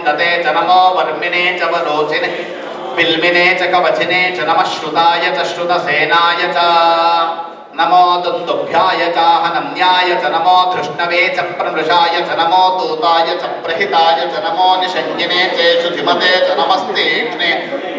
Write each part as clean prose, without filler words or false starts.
विन्दते च नमो वर्मिणे च वरोचिने बिल्मिने च कवचिने च नमः श्रुताय च श्रुतसेनाय च नमो दुन्दुभ्याय च हनन्याय च नमो धृष्णवे च प्रमृषाय च नमो दूताय च प्रहिताय च नमो निषङ्गिने चेषुधिमते च नमस्तीक्ष्णे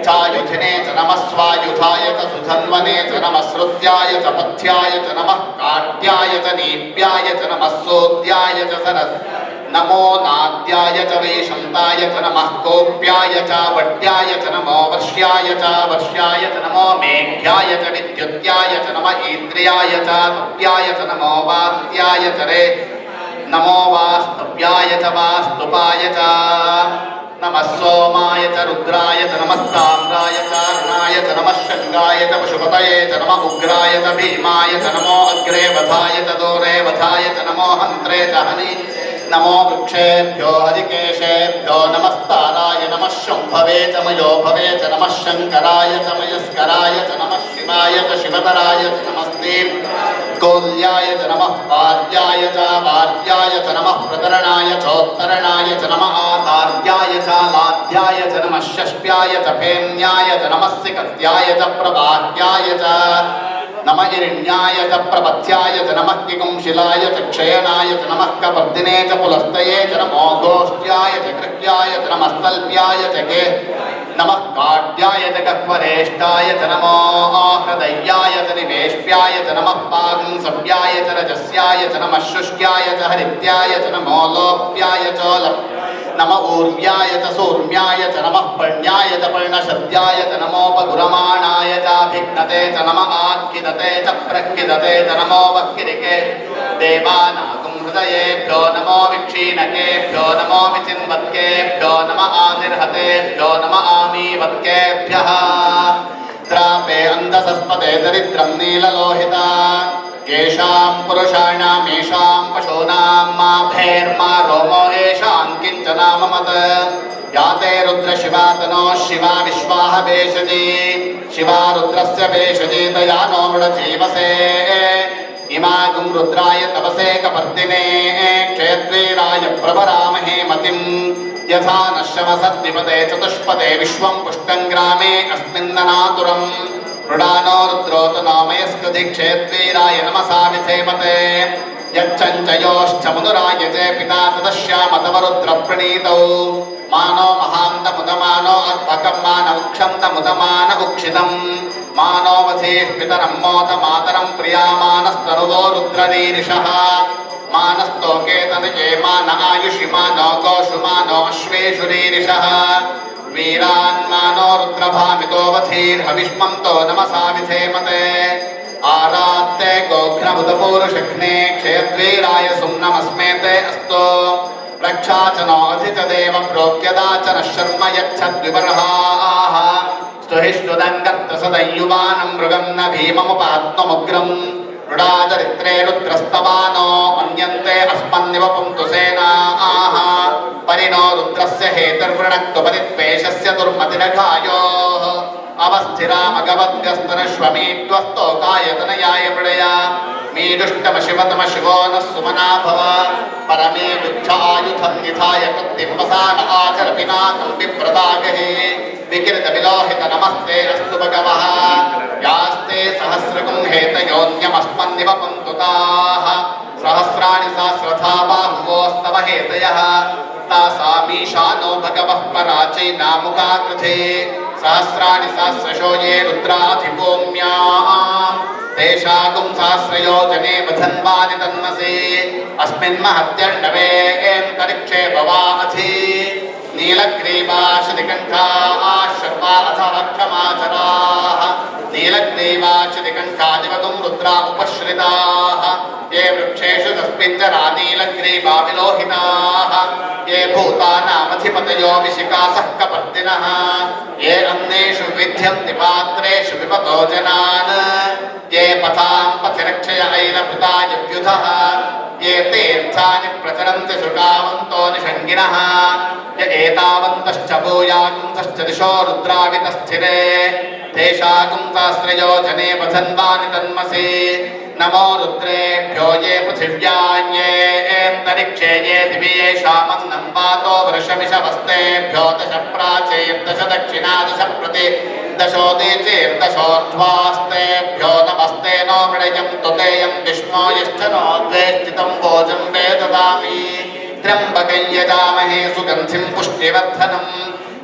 चायुधिने च नमः स्वायुधाय च सुधन्वने च नमः श्रुत्याय च पथ्याय च नमः काट्याय च नीप्याय च नमः सोद्याय च सरस् नमो नाद्याय च वैशन्ताय च नमः कोप्याय च वड्याय च नमो वर्ष्याय च नमो मेघ्याय च विद्युत्याय च नमः इंद्रियाय च तप्याय च नमो वात्याय च रे नमो वास्तव्याय च वास्तुपाय च नमः सोमाय च रुद्राय च नमस्ताम्राय च अरुणाय च नमः शङ्गाय च पशुपतये च नमः उग्राय च भीमाय च नमो अग्रे वधाय च दोरे वधाय च नमो हन्त्रे च हनि नमो वृक्षेभ्यो हरिकेशेभ्यो नमस्ताराय नमः शम्भवे च मयोभवे च नमः शङ्कराय च मयस्कराय च नमः शिवाय च शिवतराय च नमस्ते कोल्याय च नमः पार्याय च वार्याय च नमः प्रतरणाय चोत्तरणाय च नमः आधार्याय च लाध्याय च नमः षष्ट्याय च फेन्याय च नमः सिकत्याय च प्रवाह्याय च नमः हिरण्याय च प्रपथ्याय च नमः किकुंशिलाय च क्षयणाय च नमः कपर्दिने च पुलस्तये च नमो गोष्ट्याय च गृह्याय च नमः स्तल्प्याय च के नमः काट्याय च कक्वरेष्टाय च नमो हृदयाय च निवेश्याय च नमः पागंसव्याय च रजस्याय च नमः शुष्क्याय च हरित्याय च नमो लोप्याय च नमः ऊर्व्याय च सूर्म्याय च नमः पर्ण्याय च पर्णशद्याय च नमोपगुरमाणाय च भिघ्नते च नमः आख्यदते च प्रख्यदते च नमो वक्किरिके देवानागं हृदयेभ्यो नमो विक्षीणकेभ्यो नमो विचिन्वत्केभ्यो नमः आनिर्हतेभ्यो नमः आमीवत्केभ्यः द्रापे अन्धसस्पते दरिद्रं नीललोहिता येषां पुरुषाणामेषां पशूनां मा भैर्मा रोमो येषां किञ्चनाममत् याते रुद्रशिवा तनो शिवा विश्वाह भेषजी शिवा रुद्रस्य भेषजी तया नो मृडजीवसे इमागुं रुद्राय तपसे कपर्दिने क्षेत्रीराय प्रभरामहे मतिं यथा नश्यमसद्विपदे चतुष्पदे विश्वं पुष्टं ग्रामे अस्मिन्ननातुरम् रुडानो रुद्रोत नामयस्कृति क्षेत्रीराय नमसा विधेमते यच्चञ्चयोश्च मुनुराय च पिता तदश्यामतवरुद्रप्रणीतौ मानो महान्तमुदमानो अद्भकं मानवक्षन्तमुदमान उक्षितम् मानो वधेः पितरं मोत मातरं प्रियामानस्तनुवो रुद्ररीरिषः मानस्तोके तनये मान आयुषि मानो गोषु मानो अश्वेषु रीरिषः वीरान्मानो रुद्रभामितो वधीर्हविष्मन्तो नमसा विधेमते आरात्ते गोघ्नमुदपूरुषघ्ने क्षेत्रीराय सुम्नमस्मेते अस्तो रक्षा च नो अधि च देव प्रोक्यदा च नः शर्म यच्छद्विबर्हाः स्तुहिष्टुदङ्गत्तसदयुवानं मृगं न भीममुपात्ममुग्रम् रुडाचरित्रे रुद्रस्तवानो मन्यन्ते अस्मन्निव पुन्तु सेनाः परिणो रुद्रस्य हेतुर्वृणक्तु परित्वेषस्य दुर्मतिरघायोः अवस्थिरामगवद्यस्तनश्वमीड्वस्तोकायतनयाय मृडया मीदुष्टमशिवतम शिवो नः सुमना भव परमे वृक्षायुधं निधाय तद्दिम्बसान आचर पिनाकं विप्रदागहे विकिरितविलोहित नमस्ते अस्तु भगवः यास्ते सहस्रगुं हेतयोऽन्यमस्मन्निव पुन्तुताः सहस्राणि सहस्रथा बाहुवोस्तव हेतयः तासामीशानो भगवः पराचै नामुखाकृते सहस्राणि सहस्रशो ये रुद्राधिभूम्याम् तेषागुं सहस्रयोजने वधन्वानि तन्मसे अस्मिन् महत्यर्णवे एन्तरिक्षे भवाधि नीलग्रीवाशतिकण्ठाः शर्वा अथः क्षमाचराः नीलग्रीवाशतिकण्ठादिवगुं रुद्रा उपश्रिताः ये वृक्षेषु तस्मिञ्जरा नीलग्रीवा विलोहिताः ये भूतानामधिपतयो विशिखासः कपर्दिनः ये अन्नेषु विध्यन्ति पात्रेषु विपतो जनान् ये पथां पथिरक्षय ऐलभृता युयुधः ये तीर्थानि प्रचरन्ति शुकावन्तो निषङ्गिनः य एतावन्तश्च भूयागुंसश्च दिशो रुद्रावितस्थिरे तेषागुं सहस्रयोजने वधन्वानि तन्मसि नमो रुद्रेभ्यो ये पृथिव्यान्येऽन्तरिक्षे ये दिवि येषामन्नं वातो वृषमिषवस्तेभ्यो दश प्राचीर्दश दक्षिणा दश प्रति दशोदीचीर्दशोर्ध्वास्तेभ्यो नमस्ते नो मृडयं तुतेयं विष्णो यश्च नो द्वेष्टितं भोजं वे ददामि त्र्यम्बकं यजामहे सुगन्धिं पुष्टिवर्धनम्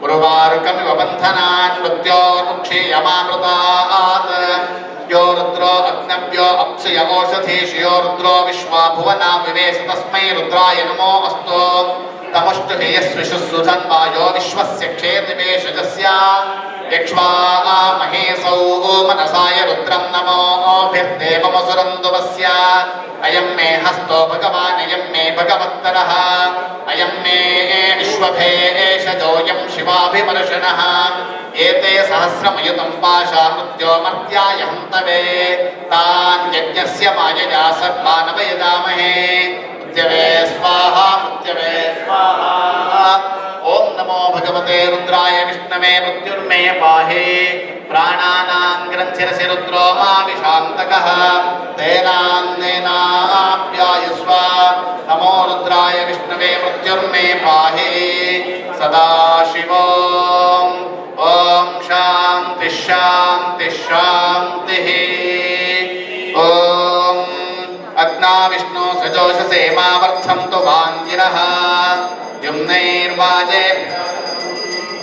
उर्वारुकमिव बन्धनान् मृत्योर्मुक्षीयमामृतात् यो रुद्रो अग्नव्यो अप्सुय ओषधीषु यो रुद्रो विश्वा भुवना विवेश तस्मै रुद्राय नमो अस्तु तमुष्टुहि यस्विषुसुधन्वायो विश्वस्य क्षेतिवेशजस्य यक्ष्वामहेसौ मनसाय रुद्रं नमोऽभिर्देवमसुरन्दुवस्य अयं मे हस्तो भगवान् अयं मे भगवत्तरः अयं मे विश्वभेषजोऽयं शिवाभिमर्शनः एते सहस्रमयुतं पाशा मृत्योमर्त्याय हन्तवे तान् यज्ञस्य मायया सर्वान् वयजामहे मृत्यवे स्वाहा मृत्यवे स्वाहा ओम नमो भगवते रुद्राय विष्णवे मृत्युर्मे पाहे प्राणानां ग्रन्थिरसि रुद्रो माविशान्तकः तेनान्नेनाप्यायुष्व नमो रुद्राय विष्णवे मृत्युर्मे पाहे सदाशिवोम ओम शांति शांति शांतिः ओम अग्ना विष्णु सजोषसे मावर्धन्तु वाङ्गिरः युम्नैर्वाजे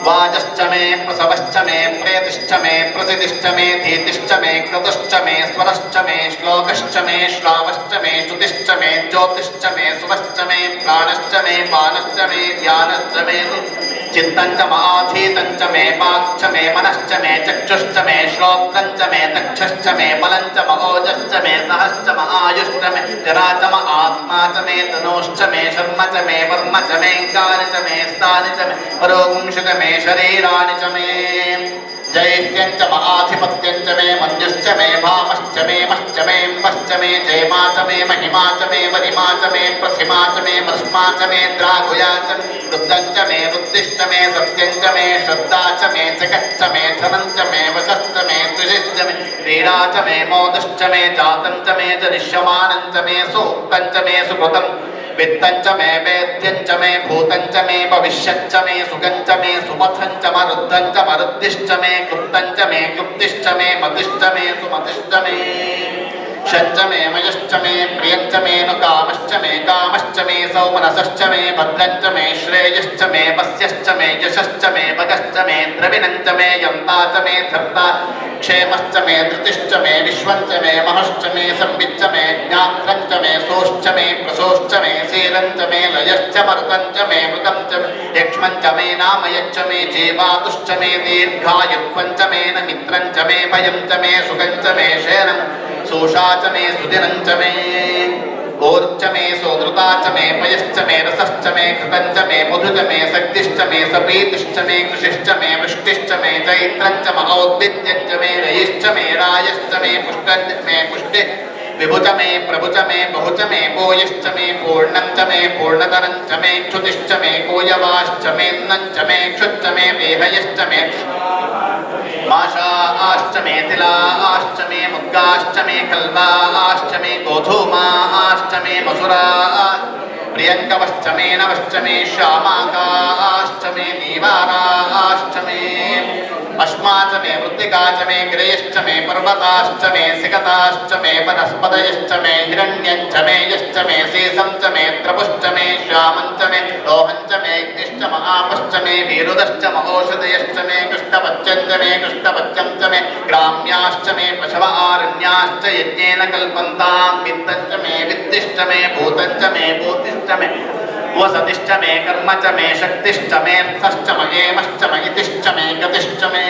वाजश्च मे प्रसवश्च मे प्रेतिश्च मे प्रसिद्धिश्च मे धीतिश्च मे क्रतुश्च मे स्वरश्च मे श्लोकश्च मे श्रावश्च मे श्रुतिश्च मे ज्योतिश्च मे सुवश्च मे प्राणश्च मे पानश्च मे ध्यानश्च मे चित्तञ्च माधीतञ्च मे वाक्च मे मनश्च मे चक्षुश्च मे श्रोत्रञ्च मे दक्षश्च मे बलञ्च मओजश्च मे सहश्च म आयुश्च मे जरा च म आत्मा च मे तनोश्च मे शर्म च मे वर्म च मे कानि च मे स्थानि च मे परोगुंशु च मे शरीराणि च मे जैत्यञ्च महाधिपत्यञ्च मे मन्युश्च मे भामश्च मे मश्च मे वश्च मे जयमा च मे महिमा च मे वरिमा च मे प्रथिमा च मे मर्ष्मा च मे द्रागुया च मे वृद्धञ्च मे बुद्धिश्च मे सत्यञ्च मे श्रद्धा च मे जगच्च मे धनञ्च मे वशश्च मे तुषिश्च मे क्रीडा च मे मोदश्च मे जातञ्च मे जनिष्यमानञ्च मे सूक्तञ्च मे सुकृतम् वित्तञ्च मे वेद्यञ्च मे भूतञ्च मे भविष्यच्च मे सुगञ्च मे सुमथञ्च मरुद्धञ्च मरुद्दिश्च मे क्लुप्तञ्च मे क्लुप्तिश्च मे मतिश्च मे सुमतिश्च मे शञ्च मे मयश्च मे प्रियञ्च मे नु कामश्च मे कामश्च मे सौमनसश्च मे भद्रञ्च मे श्रेयश्च मे वस्यश्च मे यशश्च मे भगश्च मे द्रविणञ्च मे यन्ता च मे धर्ता क्षेमश्च मे धृतिश्च मे विश्वञ्च मे महश्च मे संविच्च मे ज्ञात्रञ्च मे सोश्च मे प्रसोश्च मे शीलञ्च मे लयश्च मरुतञ्च मे मृतञ्च मे यक्ष्मञ्च मे नामयच्च मे जीवातुश्च मे दीर्घायुत्वञ्च मे न मित्रञ्च मे भयञ्च मे सुखञ्च मे शयनम् सोषा च मे सुदिनञ्च मे ओर्च मे सोदृता च मे पयश्च मे रसश्च मे कृतञ्च मे मधुच मे शक्तिश्च मे सपीतिश्च मे कृषिश्च मे वृष्टिश्च मे चैत्रञ्च महोद्भिद्यञ्च मे रयिश्च मे रायश्च मे पुष्टञ्च मे पुष्टि विभुच मे प्रभुच मे बहुच मे भूयश्च मे पूर्णञ्च मे पूर्णतरञ्च मे क्षुतिश्च मे कोयवाश्च मे नञ्च मे क्षुच्च मे वेहयश्च मे माशाश्च मे तिलाश्च मे मुद्गाश्च मे कल्वाश्च मे गोधूमाश्च मे मसुरा प्रियङ्कवश्च मे नवश्च मे श्यामाकाश्च मे नीवाराश्च मे अश्मा च मे मृत्तिका च मे गिरयश्च मे पर्वताश्च मे सिकताश्च मे वनस्पतयश्च मे हिरण्यञ्च मे यश्च मे शेषं च मे द्रपुश्च मे श्यामञ्च मे लोहञ्च मे अग्निश्च महापश्च मे वीरुदश्च महोषधयश्च मे कृष्णपच्यञ्च मे कृष्णपच्यं च मे ग्राम्याश्च मे पशव आरण्याश्च यज्ञेन कल्पन्तां वित्तञ्च मे वित्तिश्च मे भूतञ्च मे भूतिश्च मे वसतिश्च मे कर्म च मे शक्तिश्च मे अर्थश्च मे एमश्च मे इतिश्च मे गतिश्च मे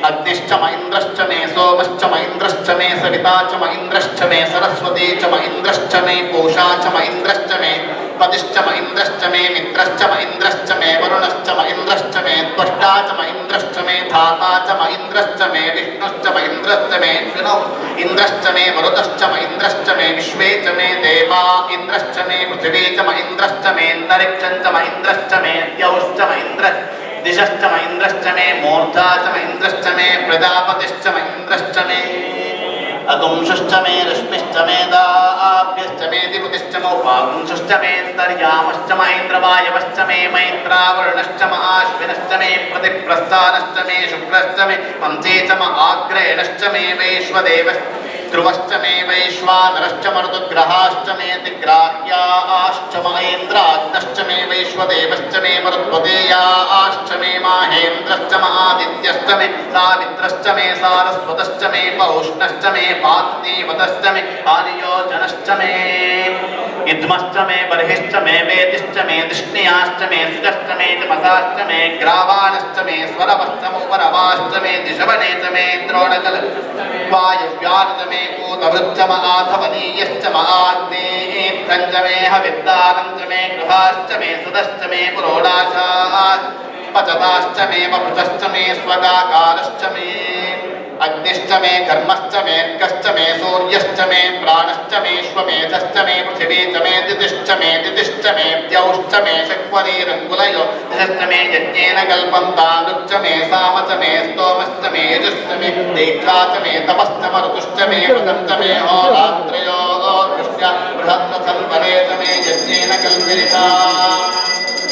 अग्निश्च म इन्द्रश्च मे सोमश्च म इन्द्रश्च मे सविता च म इन्द्रश्च मे सरस्वती च म इन्द्रश्च मे पूषा च म इन्द्रश्च मे पतिश्च म इन्द्रश्च मे मित्रश्च म इन्द्रश्च मे वरुणश्च म इन्द्रश्च मे त्वष्टा च म इन्द्रश्च मे धाता च म इन्द्रश्च मे विष्णुश्च म इन्द्रश्च मे विष्णु इन्द्रश्च मे मरुतश्च म इन्द्रश्च मे विश्वे च मे देवा इन्द्रश्च मे पृथिवी च म इन्द्रश्च मे अन्तरिक्षञ्च म इन्द्रश्च मे द्यौश्च म इन्द्रश्च दिशश्च म इन्द्रश्च मे मूर्धा च म इन्द्रश्च मे प्रजापतिश्च म इन्द्रश्च मे अगुंशुश्च मे रश्मिश्च मे दाभ्यश्च मे दिपुतिश्च मोपागुंशुश्च मेऽन्तर्यामश्च महेन्द्रवायवश्च मे मैत्रावरुणश्च महाश्विनश्च मे प्रतिप्रस्थानश्च मे शुक्रश्च मे पंचे च महाग्रेणश्च मे वैश्वदेवश्च ध्रुवश्च मे वैश्वानरश्च मरुद्ग्रहाश्च मे दिग्राह्याश्च महेन्द्राग्नश्च मे वैश्वदेवश्च मे मरुत्वदेयाश्च मे माहेन्द्रश्च महादित्यश्च मे सावित्रश्च मे सारस्वतश्च मे पौष्णश्च मे पात्नीवतश्च मे आर्योजनश्च मे इद्मश्च मे बर्हिश्च मे वेदिश्च मे दिष्णियाश्च मे सुजश्च मे दिमसाश्च मे ग्रावाणश्च मे स्वरवश्च मुपरवाश्च मे दिशवने च मे द्रोणकल वायुव्यान् च मे कूतवृच्च महाथवनीयश्च महाग्नेत्रञ्च मे हविद्दानं च मे गृहाश्च मे सुदश्च मे पुरोडाशाश्च पचताश्च मे वपुतश्च मे स्वगाकारश्च मे अग्निश्च मे कर्मश्च मे अर्कश्च मे सूर्यश्च मे प्राणश्च मे श्वमेधश्च मे पृथिवी च मे दितिश्च मे द्यौश्च मे शक्वरीरङ्कुलयो दिशश्च मे यज्ञेन कल्पन्तानुच्च मे साम च मे स्तोमश्च मे यजुश्च मे दीक्षा च मे तपश्च मरुतुश्च मे व्रतं च मे होरात्रयो कृष्ण बृहद्रथन्वरे च मे यज्ञेन कल्पिता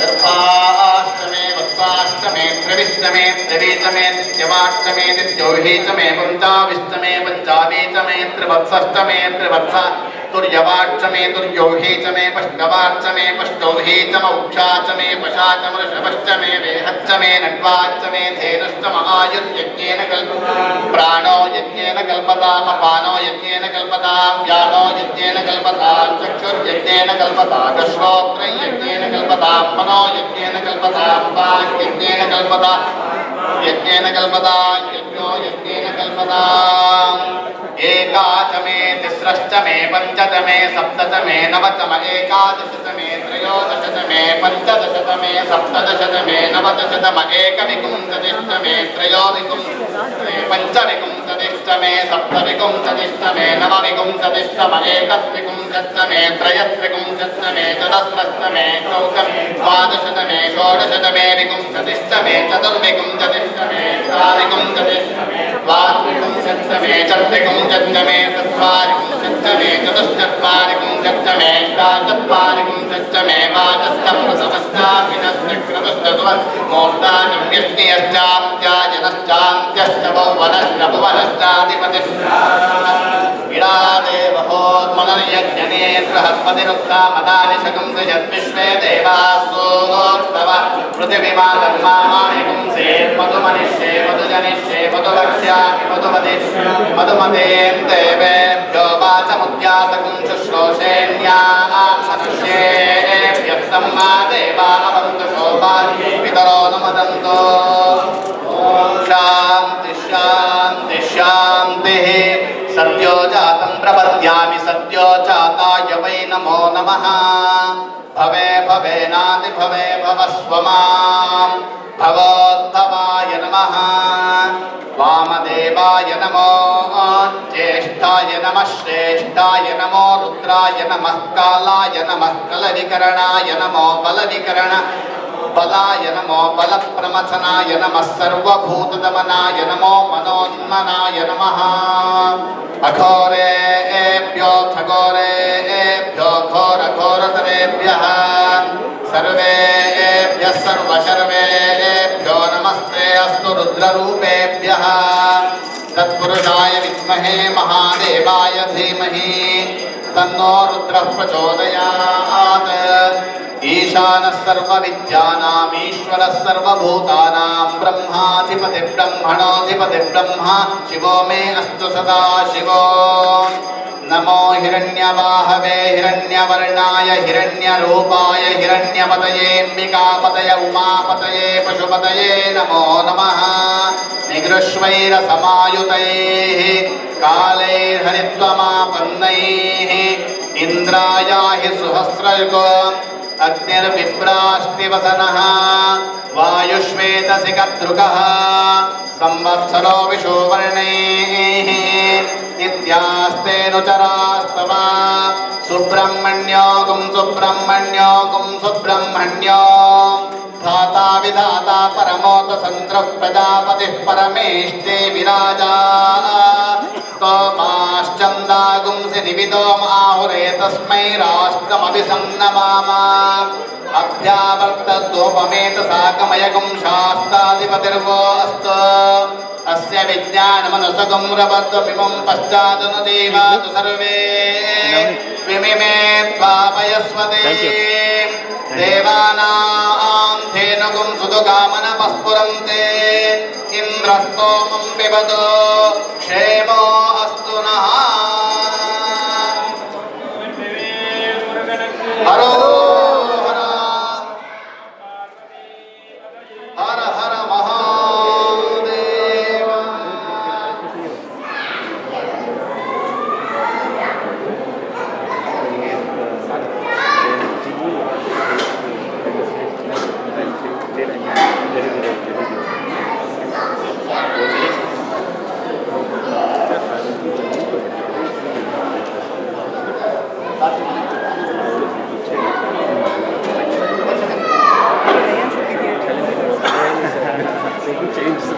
गर्भाश्च मे वत्साश्च मे त्रिविश्च मे त्रिवी च मे दित्यवाश्च मे दित्योहि च मे पञ्चाविश्च मे पञ्चावी च मे त्रिवत्सश्च मे त्रिवत्सा तुर्यवाच्च मे तुर्योहि च मे पष्टवाच्च मे पष्टौहि च मौक्षा च मे पशा च वृषभश्च मे वेहच्च मे नट्वाच्च मे धेनुश्च महायुर्यज्ञेन प्राणो यज्ञेन कल्पताम् अपानो यज्ञेन कल्पताम् व्यानो यज्ञेन कल्पताम् चक्षुर्यज्ञेन कल्पताम् श्रोत्रं यज्ञेन कल्पताम् मनो यज्ञेन कल्पताम् वाक् यज्ञेन कल्पताम् यज्ञेन कल्पताम् यज्ञो यज्ञेन कल्पताम् एका च मे तिस्रश्च मे पञ्च च मे सप्त च मे नव च मे एकादश च मे त्रयोदश च मे पञ्चदश च मे सप्तदश च मे नवदश च मे एकविंशतिश्च मे त्रयोविंशतिश्च मे पञ्चविंशतिश्च मे सप्तविंशतिश्च मे नवविंशतिश्च मे एकत्रिंशच्च मे त्रयस्त्रिंशच्च मे चतस्रश्च मे द्वादश च मे षोडश च मे विंशतिश्च मे चतुर्विंशतिश्च मे षाविंशतिश्च मे द्वात्रिंशच्च मे चतुर्विंशच्च मे चत्वारिंशच्च मे चतुश्चत्वारिंशच्च मे अष्टाचत्वारिंशच्च मे वाचस्सप्तसहस्राभिनश्चक्रतुश्च सुवर्मोर्धानं यज्ञयश्चान्त्यायनश्चान्त्यश्च भुवनश्च भुवनश्चाधिपतिश्च इडादेवहोन्मनर्यज्ञने बृहस्पतिरुक्ता मदानि शकुंसयद्विश्वे देवासोर्तव पृथिवीमाधर्मामायिपुंसे मधुमनिष्ये मधुजनिष्ये मधुवक्ष्यामि मधुमतिष्ये मधुमतेन देवेभ्यो वाचमुद्यासकुं शुश्रूषेण्याः मनुष्येभ्यः मा देवा अवन्तु शोभानि पितरो नुमदन्तु शान्ति शान्ति शान्तिः सद्यो जातं प्रपद्यामि सद्यो जाताय वै नमो नमः भवे भवेनादि भवे भवस्व मां भवोद्भवाय नमः वामदेवाय नमो ज्येष्ठाय नमः श्रेष्ठाय नमो रुद्राय नमः कालाय नमः कलविकरणाय नमो बलविकरण बलाय नमो बलप्रमथनाय नमः सर्वभूतदमनाय नमो मनोन्मनाय नमः अघोरेभ्यो खगोरेभ्यो घोरघोरतरेभ्यः सर्वेभ्यः सर्वशर्वेभ्यो नमस्ते अस्तु रुद्ररूपेभ्यः तत्पुरुषाय विद्महे महादेवाय धीमहि तन्नो रुद्रः प्रचोदयात् ईशानः सर्वविद्यानाम् ईश्वरः सर्वभूतानां ब्रह्माधिपतिर्ब्रह्मणोऽधिपतिर्ब्रह्मा शिवो मे अस्तु सदा शिवो नमो हिरण्यवाहवे हिरण्यवर्णाय हिरण्यरूपाय हिरण्यपतयेऽम्बिकापतय उमापतये पशुपतये नमो नमः निगृह्वैरसमायुतैः कालैर्हरित्वमापन्नैः इन्द्रायाहि सुहस्रयुगो अग्निर्विप्रास्तिवसनः वायुष्वेतसि कद्रुकः संवत्सरो विषुवर्णैः नित्यास्तेऽनुचरास्तव सुब्रह्मण्यो गुं सुब्रह्मण्यो धाता विधाता परमोत चन्द्रः प्रजापतिः परमेष्ठे विराजा स्तोमाश्चन्दागुंसि निविदो माहुरे तस्मै राष्ट्रमभिसन्नमाम अभ्यावर्तद्वोपमेत साकमयगुं शास्ताधिपतिर्वो अस्तु अस्य विज्ञानमनुसगं रवद्वमिमं पश्चादनुजीवातु सर्वे विमिमे त्वापयस्वते देवानां धेनुगुं सुदुगामनपस्फुरन्ते इन्द्रस्तोमं पिबतु क्षेमो अस्तु नः हरो हर हर हर महादेव Change